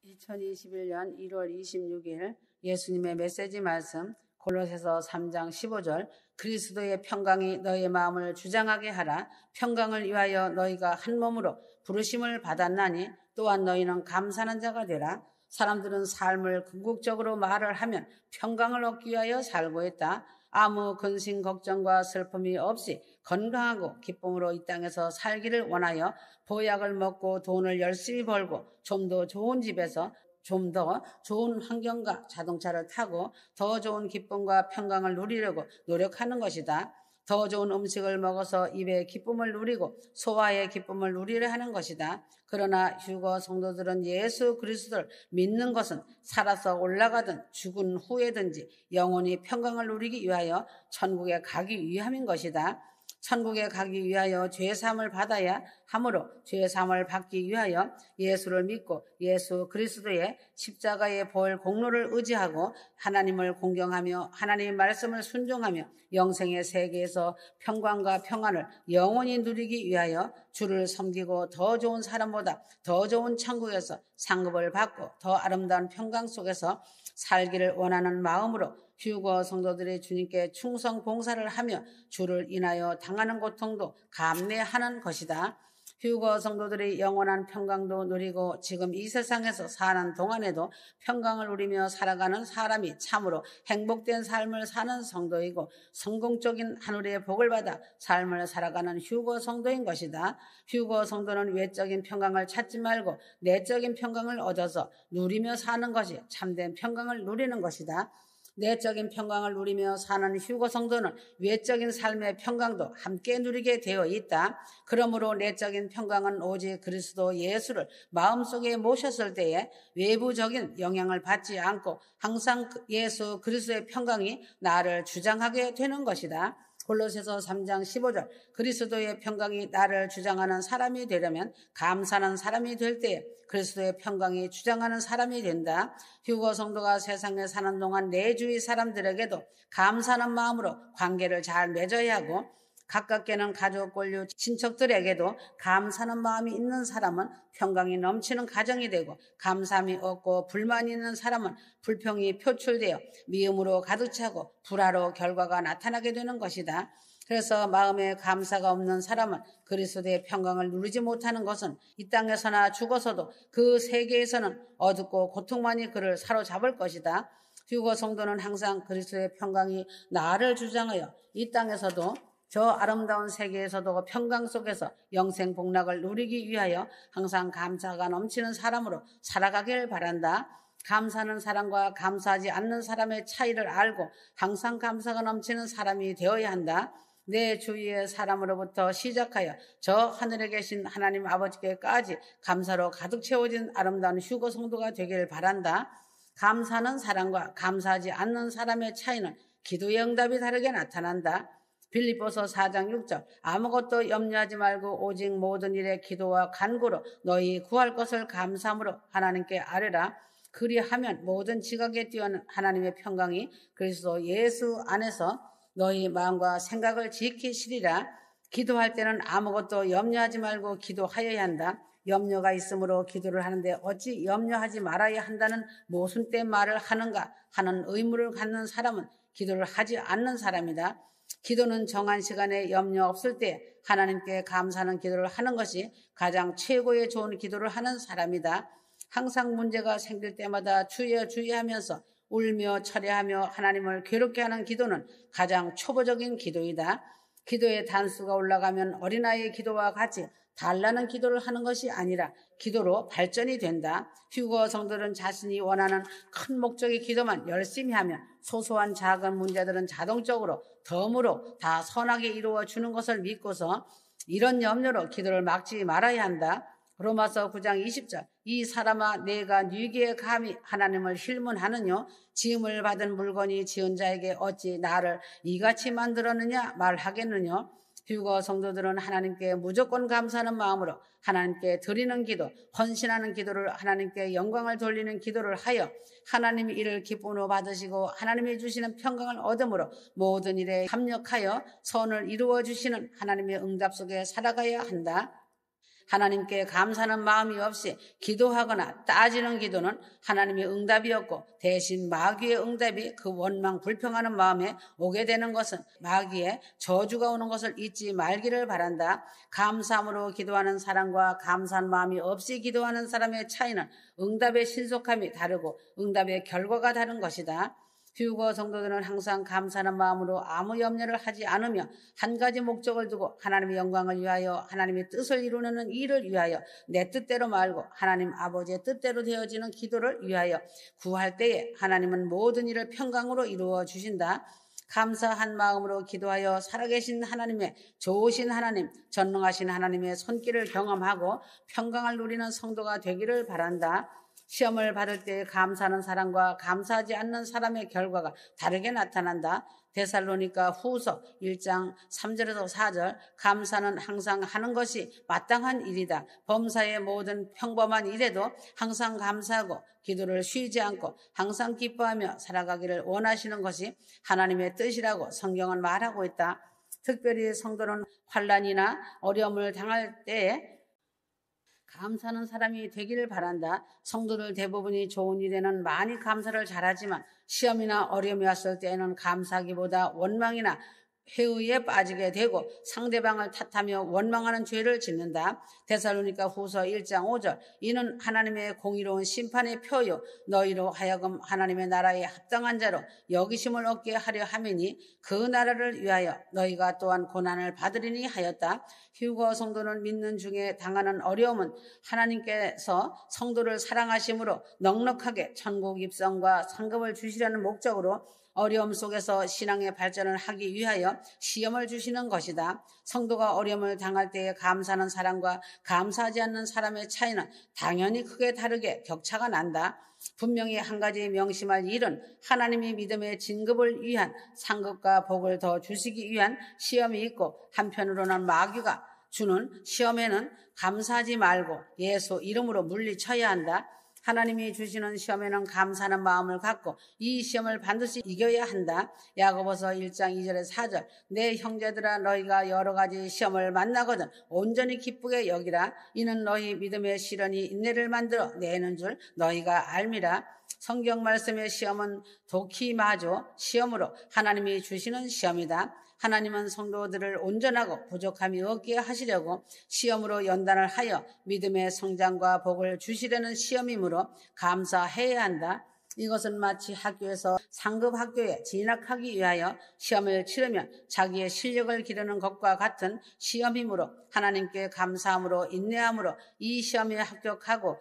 2021년 1월 26일 예수님의 메시지 말씀 골로새서 3장 15절 그리스도의 평강이 너희의 마음을 주장하게 하라. 평강을 위하여 너희가 한 몸으로 부르심을 받았나니 또한 너희는 감사하는 자가 되라. 사람들은 삶을 궁극적으로 말을 하면 평강을 얻기 위하여 살고 있다. 아무 근심 걱정과 슬픔이 없이 건강하고 기쁨으로 이 땅에서 살기를 원하여 보약을 먹고 돈을 열심히 벌고 좀 더 좋은 집에서 좀 더 좋은 환경과 자동차를 타고 더 좋은 기쁨과 평강을 누리려고 노력하는 것이다. 더 좋은 음식을 먹어서 입의 기쁨을 누리고 소화의 기쁨을 누리려 하는 것이다. 그러나 휴거 성도들은 예수 그리스도를 믿는 것은 살아서 올라가든 죽은 후에든지 영원히 평강을 누리기 위하여 천국에 가기 위함인 것이다. 천국에 가기 위하여 죄사함을 받아야 하므로 죄사함을 받기 위하여 예수를 믿고 예수 그리스도의 십자가의 보혈 공로를 의지하고 하나님을 공경하며 하나님의 말씀을 순종하며 영생의 세계에서 평강과 평안을 영원히 누리기 위하여 주를 섬기고 더 좋은 사람보다 더 좋은 천국에서 상급을 받고 더 아름다운 평강 속에서 살기를 원하는 마음으로 휴거 성도들이 주님께 충성 봉사를 하며 주를 인하여 당하는 고통도 감내하는 것이다. 휴거 성도들이 영원한 평강도 누리고 지금 이 세상에서 사는 동안에도 평강을 누리며 살아가는 사람이 참으로 행복된 삶을 사는 성도이고 성공적인 하늘의 복을 받아 삶을 살아가는 휴거 성도인 것이다. 휴거 성도는 외적인 평강을 찾지 말고 내적인 평강을 얻어서 누리며 사는 것이 참된 평강을 누리는 것이다. 내적인 평강을 누리며 사는 휴거 성도는 외적인 삶의 평강도 함께 누리게 되어 있다. 그러므로 내적인 평강은 오직 그리스도 예수를 마음속에 모셨을 때에 외부적인 영향을 받지 않고 항상 예수 그리스도의 평강이 나를 주장하게 되는 것이다. 골로새서 3장 15절 그리스도의 평강이 나를 주장하는 사람이 되려면 감사하는 사람이 될 때에 그리스도의 평강이 주장하는 사람이 된다. 휴거 성도가 세상에 사는 동안 내 주위 사람들에게도 감사하는 마음으로 관계를 잘 맺어야 하고 가깝게는 가족, 권류, 친척들에게도 감사하는 마음이 있는 사람은 평강이 넘치는 가정이 되고 감사함이 없고 불만이 있는 사람은 불평이 표출되어 미움으로 가득 차고 불화로 결과가 나타나게 되는 것이다. 그래서 마음에 감사가 없는 사람은 그리스도의 평강을 누리지 못하는 것은 이 땅에서나 죽어서도 그 세계에서는 어둡고 고통만이 그를 사로잡을 것이다. 휴거 성도는 항상 그리스도의 평강이 나를 주장하여 이 땅에서도 저 아름다운 세계에서도 평강 속에서 영생 복락을 누리기 위하여 항상 감사가 넘치는 사람으로 살아가길 바란다. 감사하는 사람과 감사하지 않는 사람의 차이를 알고 항상 감사가 넘치는 사람이 되어야 한다. 내 주위의 사람으로부터 시작하여 저 하늘에 계신 하나님 아버지께까지 감사로 가득 채워진 아름다운 휴거 성도가 되길 바란다. 감사하는 사람과 감사하지 않는 사람의 차이는 기도의 응답이 다르게 나타난다. 빌립보서 4장 6절 아무것도 염려하지 말고 오직 모든 일에 기도와 간구로 너희 구할 것을 감사함으로 하나님께 아뢰라. 그리하면 모든 지각에 뛰어난 하나님의 평강이 그리스도 예수 안에서 너희 마음과 생각을 지키시리라. 기도할 때는 아무것도 염려하지 말고 기도하여야 한다. 염려가 있으므로 기도를 하는데 어찌 염려하지 말아야 한다는 모순된 말을 하는가 하는 의무를 갖는 사람은 기도를 하지 않는 사람이다. 기도는 정한 시간에 염려 없을 때 하나님께 감사하는 기도를 하는 것이 가장 최고의 좋은 기도를 하는 사람이다. 항상 문제가 생길 때마다 주의하면서 울며 철회하며 하나님을 괴롭게 하는 기도는 가장 초보적인 기도이다. 기도의 단수가 올라가면 어린아이의 기도와 같이 달라는 기도를 하는 것이 아니라 기도로 발전이 된다. 휴거 성도들은 자신이 원하는 큰 목적의 기도만 열심히 하면 소소한 작은 문제들은 자동적으로 덤으로 다 선하게 이루어 주는 것을 믿고서 이런 염려로 기도를 막지 말아야 한다. 로마서 9장 20절 이 사람아 내가 네게 감히 하나님을 힐문하느뇨 지음을 받은 물건이 지은 자에게 어찌 나를 이같이 만들었느냐 말하겠느뇨. 휴거 성도들은 하나님께 무조건 감사하는 마음으로 하나님께 드리는 기도, 헌신하는 기도를 하나님께 영광을 돌리는 기도를 하여 하나님이 이를 기쁨으로 받으시고 하나님이 주시는 평강을 얻음으로 모든 일에 합력하여 선을 이루어 주시는 하나님의 응답 속에 살아가야 한다. 하나님께 감사하는 마음이 없이 기도하거나 따지는 기도는 하나님의 응답이 없고 대신 마귀의 응답이 그 원망 불평하는 마음에 오게 되는 것은 마귀의 저주가 오는 것을 잊지 말기를 바란다. 감사함으로 기도하는 사람과 감사한 마음이 없이 기도하는 사람의 차이는 응답의 신속함이 다르고 응답의 결과가 다른 것이다. 휴거 성도들은 항상 감사하는 마음으로 아무 염려를 하지 않으며 한 가지 목적을 두고 하나님의 영광을 위하여 하나님의 뜻을 이루는 일을 위하여 내 뜻대로 말고 하나님 아버지의 뜻대로 되어지는 기도를 위하여 구할 때에 하나님은 모든 일을 평강으로 이루어 주신다. 감사한 마음으로 기도하여 살아계신 하나님의 좋으신 하나님, 전능하신 하나님의 손길을 경험하고 평강을 누리는 성도가 되기를 바란다. 시험을 받을 때 감사하는 사람과 감사하지 않는 사람의 결과가 다르게 나타난다. 데살로니가 후서 1장 3절에서 4절 감사는 항상 하는 것이 마땅한 일이다. 범사의 모든 평범한 일에도 항상 감사하고 기도를 쉬지 않고 항상 기뻐하며 살아가기를 원하시는 것이 하나님의 뜻이라고 성경은 말하고 있다. 특별히 성도는 환난이나 어려움을 당할 때에 감사하는 사람이 되기를 바란다. 성도들 대부분이 좋은 일에는 많이 감사를 잘하지만 시험이나 어려움이 왔을 때에는 감사하기보다 원망이나 회의에 빠지게 되고 상대방을 탓하며 원망하는 죄를 짓는다. 데살로니가 후서 1장 5절 이는 하나님의 공의로운 심판의 표요 너희로 하여금 하나님의 나라에 합당한 자로 여기심을 얻게 하려 함이니 그 나라를 위하여 너희가 또한 고난을 받으리니 하였다. 휴거 성도는 믿는 중에 당하는 어려움은 하나님께서 성도를 사랑하심으로 넉넉하게 천국 입성과 상급을 주시려는 목적으로 어려움 속에서 신앙의 발전을 하기 위하여 시험을 주시는 것이다. 성도가 어려움을 당할 때에 감사하는 사람과 감사하지 않는 사람의 차이는 당연히 크게 다르게 격차가 난다. 분명히 한 가지 명심할 일은 하나님이 믿음의 진급을 위한 상급과 복을 더 주시기 위한 시험이 있고 한편으로는 마귀가 주는 시험에는 감사하지 말고 예수 이름으로 물리쳐야 한다. 하나님이 주시는 시험에는 감사하는 마음을 갖고 이 시험을 반드시 이겨야 한다. 야고보서 1장 2절에 4절 내 형제들아 너희가 여러 가지 시험을 만나거든 온전히 기쁘게 여기라. 이는 너희 믿음의 시련이 인내를 만들어 내는 줄 너희가 알미라. 성경 말씀의 시험은 도키마조 시험으로 하나님이 주시는 시험이다. 하나님은 성도들을 온전하고 부족함이 없게 하시려고 시험으로 연단을 하여 믿음의 성장과 복을 주시려는 시험이므로 감사해야 한다. 이것은 마치 학교에서 상급 학교에 진학하기 위하여 시험을 치르면 자기의 실력을 기르는 것과 같은 시험이므로 하나님께 감사함으로 인내함으로 이 시험에 합격하고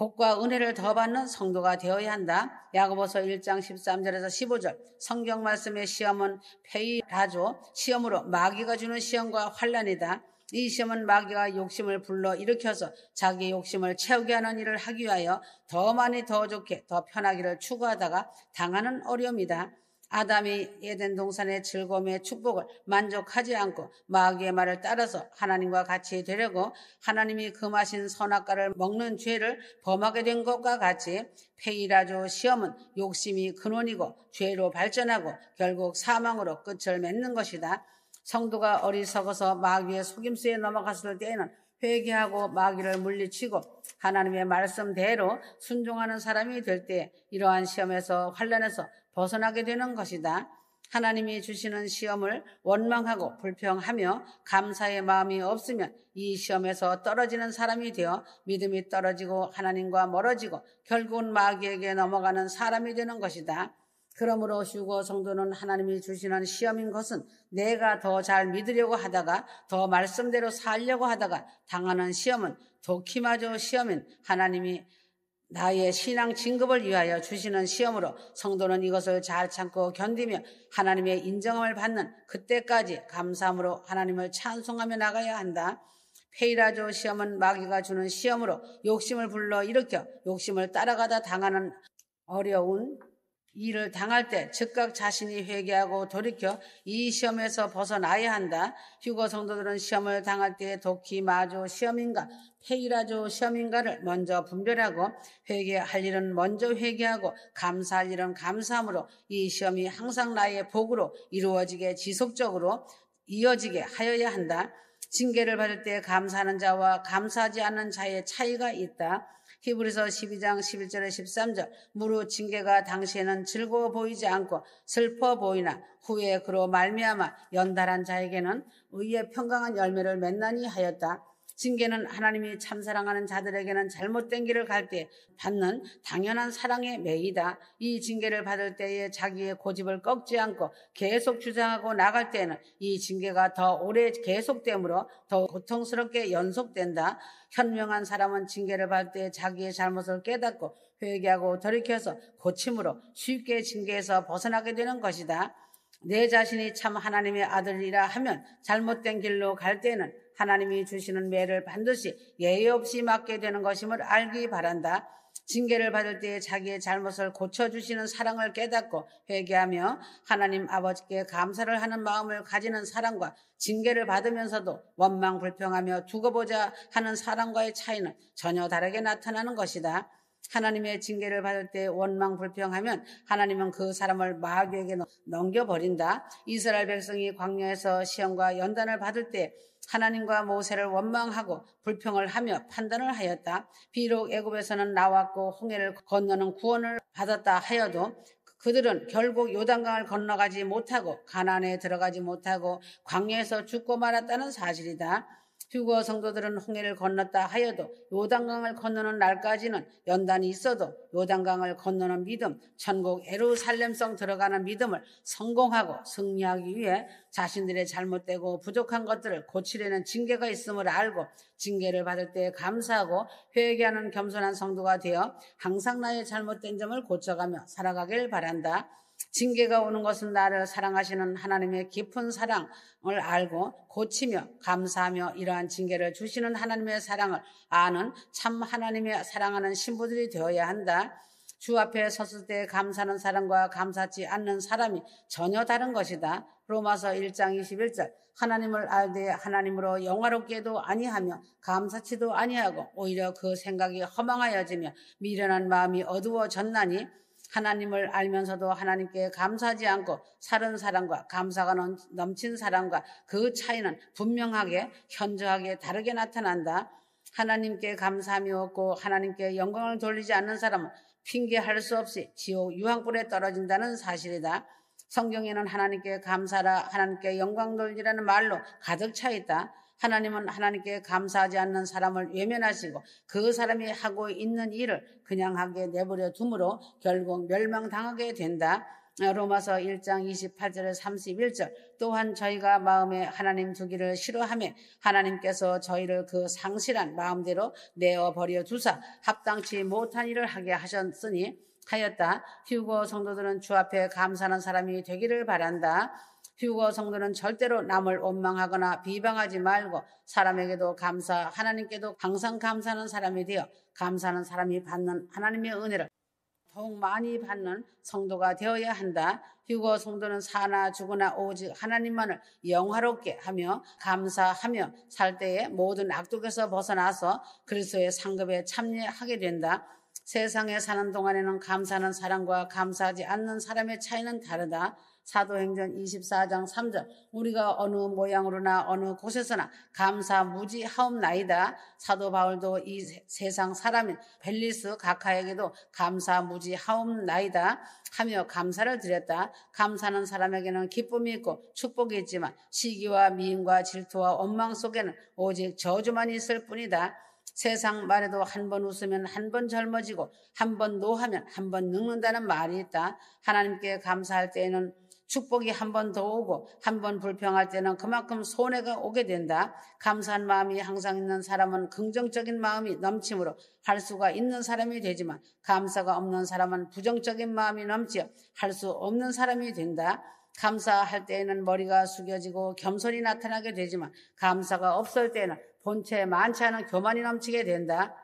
복과 은혜를 더 받는 성도가 되어야 한다. 야고보서 1장 13절에서 15절 성경 말씀의 시험은 페이라조 시험으로 마귀가 주는 시험과 환난이다. 이 시험은 마귀가 욕심을 불러 일으켜서 자기의 욕심을 채우게 하는 일을 하기 위하여 더 많이 더 좋게 더 편하기를 추구하다가 당하는 어려움이다. 아담이 에덴 동산의 즐거움의 축복을 만족하지 않고 마귀의 말을 따라서 하나님과 같이 되려고 하나님이 금하신 선악과를 먹는 죄를 범하게 된 것과 같이 페이라조 시험은 욕심이 근원이고 죄로 발전하고 결국 사망으로 끝을 맺는 것이다. 성도가 어리석어서 마귀의 속임수에 넘어갔을 때에는 회개하고 마귀를 물리치고 하나님의 말씀대로 순종하는 사람이 될 때 이러한 시험에서 환난에서 벗어나게 되는 것이다. 하나님이 주시는 시험을 원망하고 불평하며 감사의 마음이 없으면 이 시험에서 떨어지는 사람이 되어 믿음이 떨어지고 하나님과 멀어지고 결국은 마귀에게 넘어가는 사람이 되는 것이다. 그러므로 휴거 성도는 하나님이 주시는 시험인 것은 내가 더 잘 믿으려고 하다가 더 말씀대로 살려고 하다가 당하는 시험은 도키마저 시험인 하나님이 나의 신앙 진급을 위하여 주시는 시험으로 성도는 이것을 잘 참고 견디며 하나님의 인정함을 받는 그때까지 감사함으로 하나님을 찬송하며 나가야 한다. 페이라조 시험은 마귀가 주는 시험으로 욕심을 불러 일으켜 욕심을 따라가다 당하는 어려운 일을 당할 때 즉각 자신이 회개하고 돌이켜 이 시험에서 벗어나야 한다. 휴거 성도들은 시험을 당할 때 도키마조 시험인가 페이라조 시험인가를 먼저 분별하고 회개할 일은 먼저 회개하고 감사할 일은 감사함으로 이 시험이 항상 나의 복으로 이루어지게 지속적으로 이어지게 하여야 한다. 징계를 받을 때 감사하는 자와 감사하지 않는 자의 차이가 있다. 히브리서 12장 11절에 13절 무릇 징계가 당시에는 즐거워 보이지 않고 슬퍼 보이나 후에 그로 말미암아 연달한 자에게는 의의 평강한 열매를 맺나니 하였다. 징계는 하나님이 참사랑하는 자들에게는 잘못된 길을 갈 때 받는 당연한 사랑의 매이다. 이 징계를 받을 때에 자기의 고집을 꺾지 않고 계속 주장하고 나갈 때는 이 징계가 더 오래 계속되므로 더 고통스럽게 연속된다. 현명한 사람은 징계를 받을 때 자기의 잘못을 깨닫고 회개하고 돌이켜서 고침으로 쉽게 징계에서 벗어나게 되는 것이다. 내 자신이 참 하나님의 아들이라 하면 잘못된 길로 갈 때는 하나님이 주시는 매를 반드시 예의 없이 맞게 되는 것임을 알기 바란다. 징계를 받을 때 자기의 잘못을 고쳐주시는 사랑을 깨닫고 회개하며 하나님 아버지께 감사를 하는 마음을 가지는 사랑과 징계를 받으면서도 원망불평하며 두고 보자 하는 사랑과의 차이는 전혀 다르게 나타나는 것이다. 하나님의 징계를 받을 때 원망불평하면 하나님은 그 사람을 마귀에게 넘겨버린다. 이스라엘 백성이 광야에서 시험과 연단을 받을 때 하나님과 모세를 원망하고 불평을 하며 판단을 하였다. 비록 애굽에서는 나왔고 홍해를 건너는 구원을 받았다 하여도 그들은 결국 요단강을 건너가지 못하고 가나안에 들어가지 못하고 광야에서 죽고 말았다는 사실이다. 휴거 성도들은 홍해를 건넜다 하여도 요단강을 건너는 날까지는 연단이 있어도 요단강을 건너는 믿음, 천국 예루살렘성 들어가는 믿음을 성공하고 승리하기 위해 자신들의 잘못되고 부족한 것들을 고치려는 징계가 있음을 알고 징계를 받을 때 감사하고 회개하는 겸손한 성도가 되어 항상 나의 잘못된 점을 고쳐가며 살아가길 바란다. 징계가 오는 것은 나를 사랑하시는 하나님의 깊은 사랑을 알고 고치며 감사하며 이러한 징계를 주시는 하나님의 사랑을 아는 참 하나님의 사랑하는 신부들이 되어야 한다. 주 앞에 섰을 때 감사하는 사람과 감사하지 않는 사람이 전혀 다른 것이다. 로마서 1장 21절 하나님을 알되 하나님으로 영화롭게도 아니하며 감사치도 아니하고 오히려 그 생각이 허망하여지며 미련한 마음이 어두워졌나니 하나님을 알면서도 하나님께 감사하지 않고 사른 사람과 감사가 넘친 사람과 그 차이는 분명하게 현저하게 다르게 나타난다. 하나님께 감사함이 없고 하나님께 영광을 돌리지 않는 사람은 핑계할 수 없이 지옥 유황불에 떨어진다는 사실이다. 성경에는 하나님께 감사라 하나님께 영광 돌리라는 말로 가득 차 있다. 하나님은 하나님께 감사하지 않는 사람을 외면하시고 그 사람이 하고 있는 일을 그냥 하게 내버려 두므로 결국 멸망당하게 된다. 로마서 1장 28절에 31절 또한 저희가 마음에 하나님 두기를 싫어하며 하나님께서 저희를 그 상실한 마음대로 내어버려 두사 합당치 못한 일을 하게 하셨으니 하였다. 휴거 성도들은 주 앞에 감사하는 사람이 되기를 바란다. 휴거 성도는 절대로 남을 원망하거나 비방하지 말고 사람에게도 감사, 하나님께도 항상 감사하는 사람이 되어 감사하는 사람이 받는 하나님의 은혜를 더욱 많이 받는 성도가 되어야 한다. 휴거 성도는 사나 죽으나 오직 하나님만을 영화롭게 하며 감사하며 살 때에 모든 악독에서 벗어나서 그리스도의 상급에 참여하게 된다. 세상에 사는 동안에는 감사하는 사람과 감사하지 않는 사람의 차이는 다르다. 사도행전 24장 3절 우리가 어느 모양으로나 어느 곳에서나 감사 무지하옵나이다. 사도 바울도 이 세상 사람인 벨리스 각하에게도 감사 무지하옵나이다 하며 감사를 드렸다. 감사하는 사람에게는 기쁨이 있고 축복이 있지만 시기와 미움과 질투와 원망 속에는 오직 저주만 있을 뿐이다. 세상 말에도 한 번 웃으면 한 번 젊어지고 한 번 노하면 한 번 늙는다는 말이 있다. 하나님께 감사할 때에는 축복이 한 번 더 오고 한 번 불평할 때는 그만큼 손해가 오게 된다. 감사한 마음이 항상 있는 사람은 긍정적인 마음이 넘침으로 할 수가 있는 사람이 되지만 감사가 없는 사람은 부정적인 마음이 넘치어 할 수 없는 사람이 된다. 감사할 때에는 머리가 숙여지고 겸손이 나타나게 되지만 감사가 없을 때는 본체 많지 않은 교만이 넘치게 된다.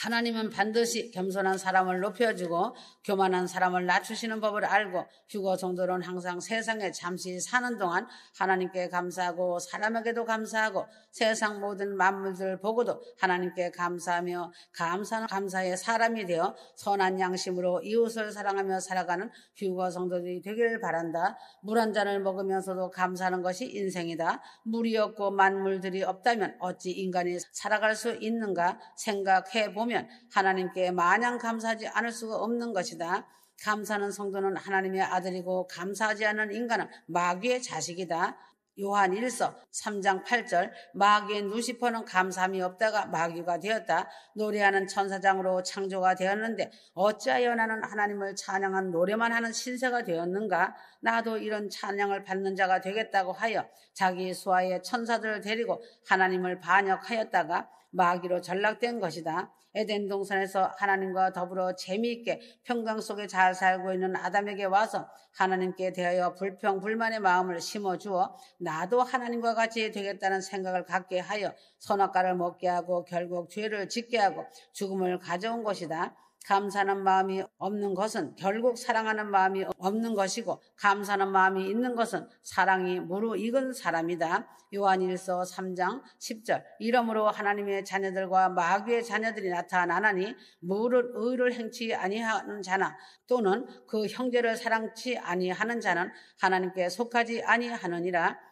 하나님은 반드시 겸손한 사람을 높여주고 교만한 사람을 낮추시는 법을 알고 휴거 성도는 항상 세상에 잠시 사는 동안 하나님께 감사하고 사람에게도 감사하고 세상 모든 만물들 보고도 하나님께 감사하며 감사는 감사의 사람이 되어 선한 양심으로 이웃을 사랑하며 살아가는 휴거 성도들이 되기를 바란다. 물 한 잔을 먹으면서도 감사하는 것이 인생이다. 물이 없고 만물들이 없다면 어찌 인간이 살아갈 수 있는가 생각해 보면 하나님께 마냥 감사하지 않을 수가 없는 것이다. 감사하는 성도는 하나님의 아들이고 감사하지 않는 인간은 마귀의 자식이다. 요한 1서 3장 8절 마귀의 루시퍼는 감사함이 없다가 마귀가 되었다. 노래하는 천사장으로 창조가 되었는데 어찌하여 나는 하나님을 찬양한 노래만 하는 신세가 되었는가. 나도 이런 찬양을 받는 자가 되겠다고 하여 자기 수하의 천사들을 데리고 하나님을 반역하였다가 마귀로 전락된 것이다. 에덴 동산에서 하나님과 더불어 재미있게 평강 속에 잘 살고 있는 아담에게 와서 하나님께 대하여 불평 불만의 마음을 심어주어 나도 하나님과 같이 되겠다는 생각을 갖게 하여 선악과를 먹게 하고 결국 죄를 짓게 하고 죽음을 가져온 것이다. 감사하는 마음이 없는 것은 결국 사랑하는 마음이 없는 것이고 감사하는 마음이 있는 것은 사랑이 무르익은 사람이다. 요한 1서 3장 10절 이러므로 하나님의 자녀들과 마귀의 자녀들이 나타나나니 무릇 의를 행치 아니하는 자나 또는 그 형제를 사랑치 아니하는 자는 하나님께 속하지 아니하느니라.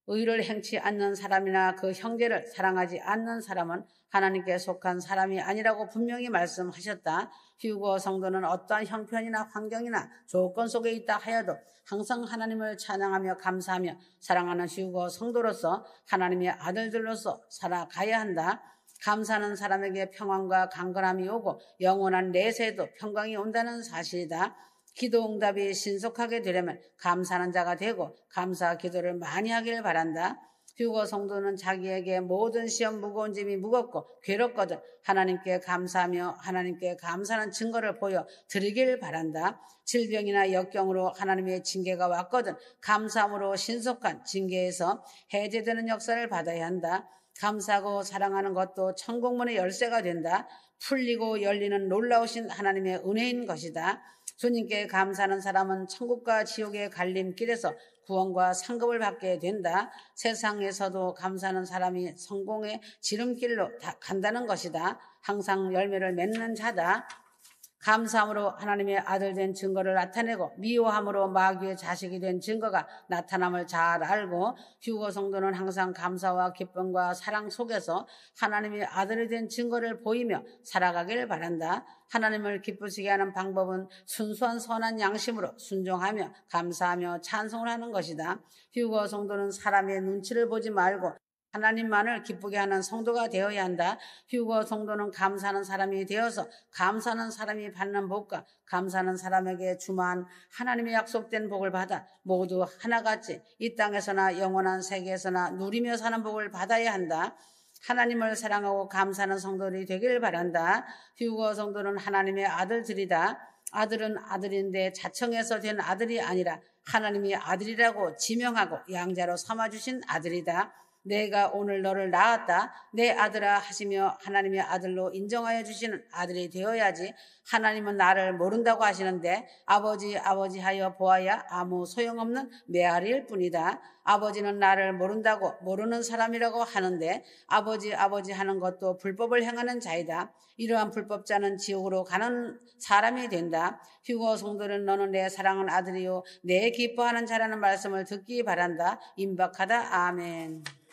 의를 행치 않는 사람이나 그 형제를 사랑하지 않는 사람은 하나님께 속한 사람이 아니라고 분명히 말씀하셨다. 휴거 성도는 어떠한 형편이나 환경이나 조건 속에 있다 하여도 항상 하나님을 찬양하며 감사하며 사랑하는 휴거 성도로서 하나님의 아들들로서 살아가야 한다. 감사하는 사람에게 평안과 강건함이 오고 영원한 내세에도 평강이 온다는 사실이다. 기도 응답이 신속하게 되려면 감사하는 자가 되고 감사 기도를 많이 하길 바란다. 휴거 성도는 자기에게 모든 시험 무거운 짐이 무겁고 괴롭거든 하나님께 감사하며 하나님께 감사하는 증거를 보여 드리길 바란다. 질병이나 역경으로 하나님의 징계가 왔거든 감사함으로 신속한 징계에서 해제되는 역사를 받아야 한다. 감사하고 사랑하는 것도 천국문의 열쇠가 된다. 풀리고 열리는 놀라우신 하나님의 은혜인 것이다. 주님께 감사하는 사람은 천국과 지옥의 갈림길에서 구원과 상급을 받게 된다. 세상에서도 감사하는 사람이 성공의 지름길로 간다는 것이다. 항상 열매를 맺는 자다. 감사함으로 하나님의 아들 된 증거를 나타내고 미워함으로 마귀의 자식이 된 증거가 나타남을 잘 알고 휴거 성도는 항상 감사와 기쁨과 사랑 속에서 하나님의 아들이 된 증거를 보이며 살아가길 바란다. 하나님을 기쁘시게 하는 방법은 순수한 선한 양심으로 순종하며 감사하며 찬송을 하는 것이다. 휴거 성도는 사람의 눈치를 보지 말고 하나님만을 기쁘게 하는 성도가 되어야 한다. 휴거 성도는 감사하는 사람이 되어서 감사하는 사람이 받는 복과 감사하는 사람에게 주만 하나님의 약속된 복을 받아 모두 하나같이 이 땅에서나 영원한 세계에서나 누리며 사는 복을 받아야 한다. 하나님을 사랑하고 감사하는 성도들이 되기를 바란다. 휴거 성도는 하나님의 아들들이다. 아들은 아들인데 자청해서 된 아들이 아니라 하나님이 아들이라고 지명하고 양자로 삼아주신 아들이다. 내가 오늘 너를 낳았다. 내 아들아 하시며 하나님의 아들로 인정하여 주시는 아들이 되어야지. 하나님은 나를 모른다고 하시는데 아버지 하여 보아야 아무 소용없는 메아리일 뿐이다. 아버지는 나를 모른다고 모르는 사람이라고 하는데 아버지 하는 것도 불법을 행하는 자이다. 이러한 불법자는 지옥으로 가는 사람이 된다. 휴거 성도는 너는 내 사랑하는 아들이요 내 기뻐하는 자라는 말씀을 듣기 바란다. 임박하다. 아멘.